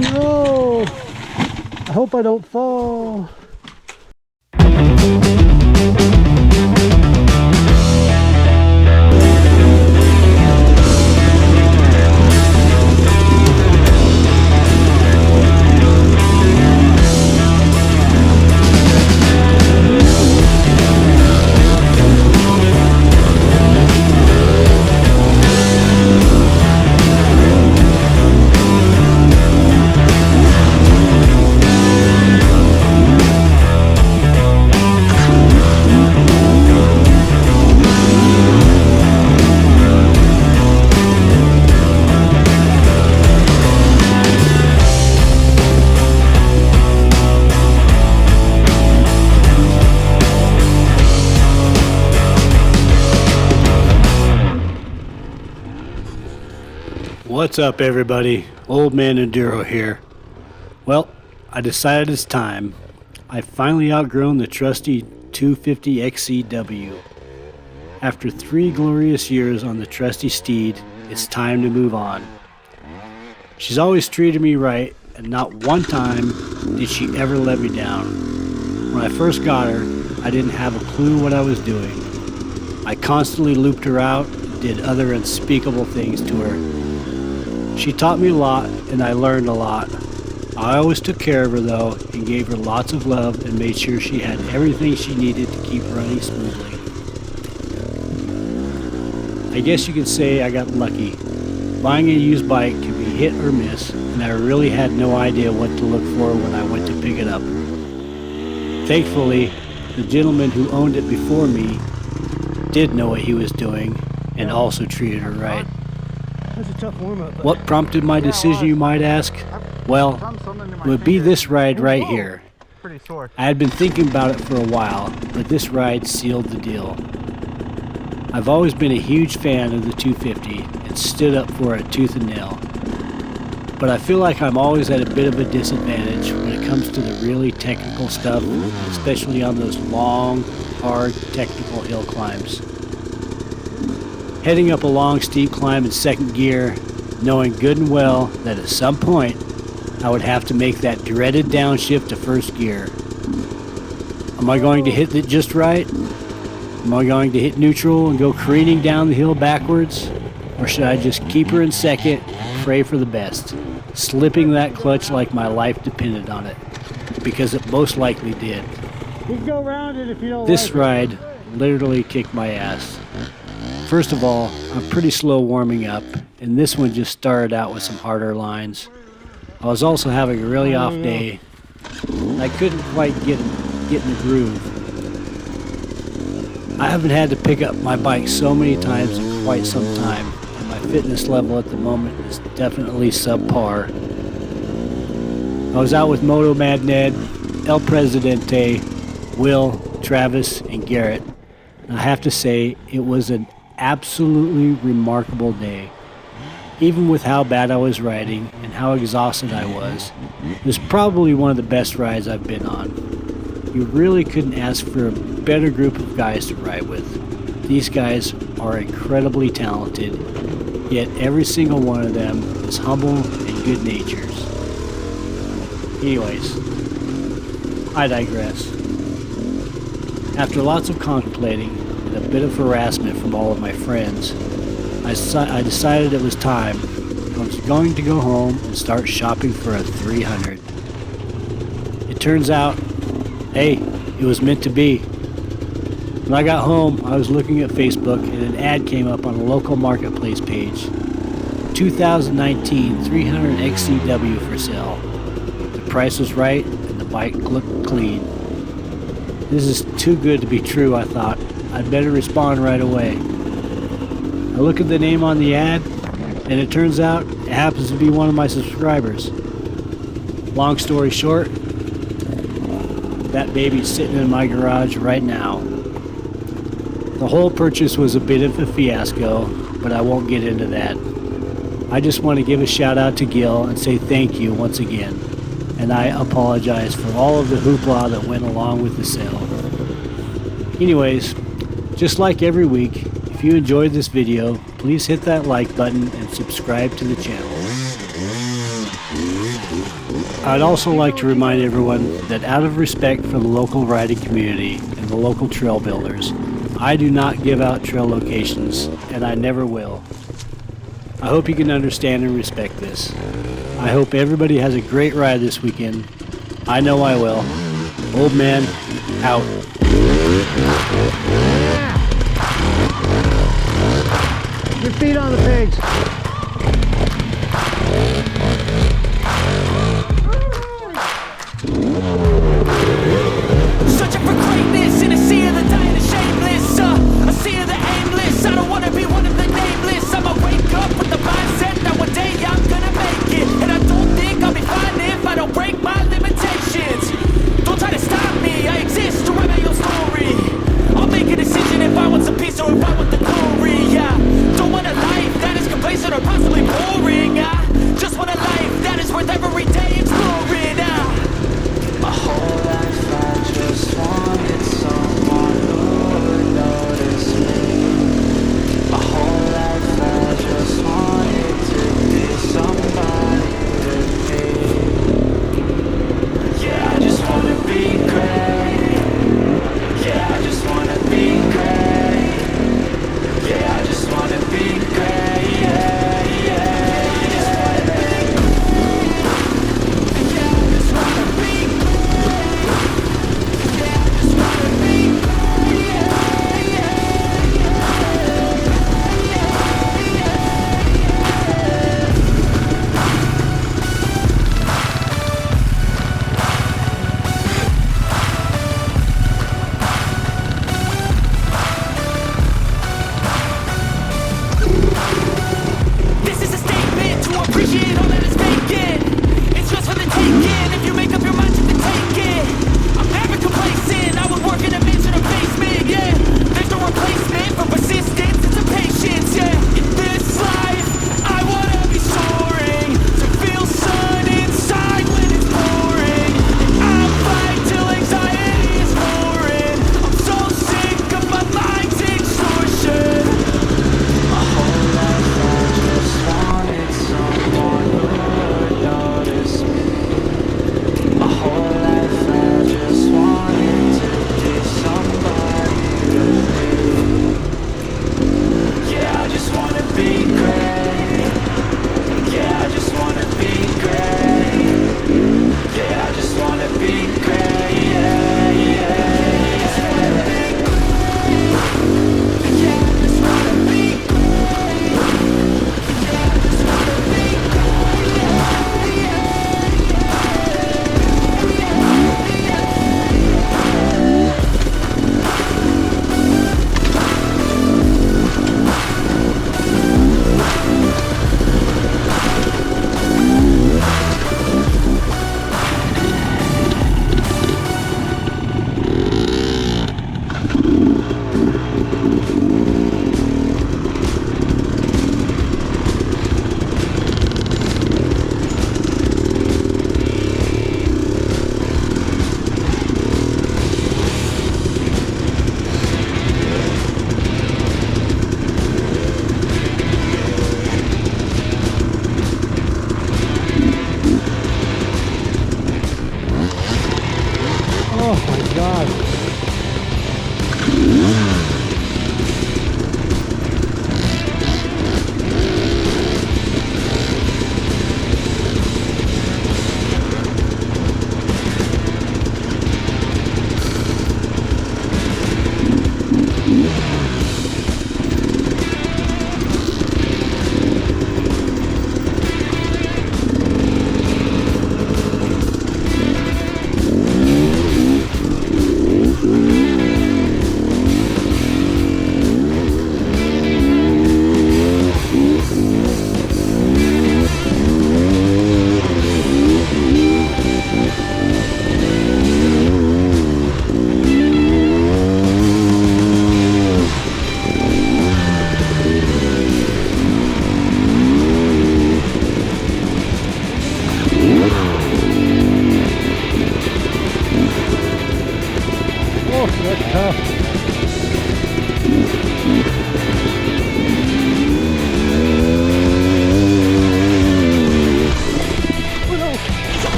no! I hope I don't fall. What's up, everybody? Old Man Enduro here. Well, I decided it's time. I finally outgrown the trusty 250 XCW. After 3 glorious years on the trusty steed, it's time to move on. She's always treated me right, and not one time did she ever let me down. When I first got her, I didn't have a clue what I was doing. I constantly looped her out and did other unspeakable things to her. She taught me a lot, and I learned a lot. I always took care of her though, and gave her lots of love and made sure she had everything she needed to keep running smoothly. I guess you could say I got lucky. Buying a used bike can be hit or miss, and I really had no idea what to look for when I went to pick it up. Thankfully, the gentleman who owned it before me did know what he was doing and also treated her right. That's a tough warm-up. What prompted my decision, you might ask? Well, it would be this ride right here. I had been thinking about it for a while, but this ride sealed the deal. I've always been a huge fan of the 250 and stood up for it tooth and nail. But I feel like I'm always at a bit of a disadvantage when it comes to the really technical stuff, especially on those long, hard, technical hill climbs. Heading up a long, steep climb in second gear, knowing good and well that at some point I would have to make that dreaded downshift to first gear. Am I going to hit it just right? Am I going to hit neutral and go careening down the hill backwards? Or should I just keep her in second and pray for the best, slipping that clutch like my life depended on it? Because it most likely did. You can go around it if you don't This like ride literally kicked my ass. First of all, I'm pretty slow warming up, and this one just started out with some harder lines. I was also having a really off day. I couldn't quite get in the groove. I haven't had to pick up my bike so many times in quite some time, and my fitness level at the moment is definitely subpar. I was out with Moto Mad Ned, El Presidente, Will, Travis, and Garrett. And I have to say, it was an absolutely remarkable day. Even with how bad I was riding and how exhausted I was, it was probably one of the best rides I've been on. You really couldn't ask for a better group of guys to ride with. These guys are incredibly talented, yet every single one of them is humble and good natured. Anyways, I digress. After lots of contemplating, a bit of harassment from all of my friends, I decided it was time. I was going to go home and start shopping for a 300. It turns out, hey, it was meant to be. When I got home, I was looking at Facebook and an ad came up on a local marketplace page. 2019 300 XCW for sale. The price was right and the bike looked clean. This is too good to be true, I thought. I'd better respond right away. I look at the name on the ad, and it turns out it happens to be one of my subscribers. Long story short, that baby's sitting in my garage right now. The whole purchase was a bit of a fiasco, but I won't get into that. I just want to give a shout out to Gil and say thank you once again. And I apologize for all of the hoopla that went along with the sale. Anyways, just like every week, if you enjoyed this video, please hit that like button and subscribe to the channel. I'd also like to remind everyone that out of respect for the local riding community and the local trail builders, I do not give out trail locations, and I never will. I hope you can understand and respect this. I hope everybody has a great ride this weekend. I know I will. Old man, out. Your feet on the pigs. Searching for greatness in a sea of the dying and shameless. A sea of the aimless. I don't wanna be one of the nameless. I'ma wake up with the mindset that one day I'm gonna make it. And I don't think I'll be fine if I don't break my limitations. Don't try to stop me, I exist to write my own story. I'll make a decision if I want some peace or if I want the glory. Yeah, don't want a life that is complete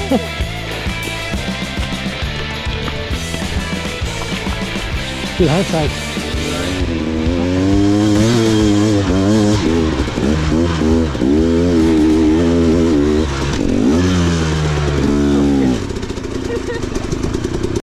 Dude, high side.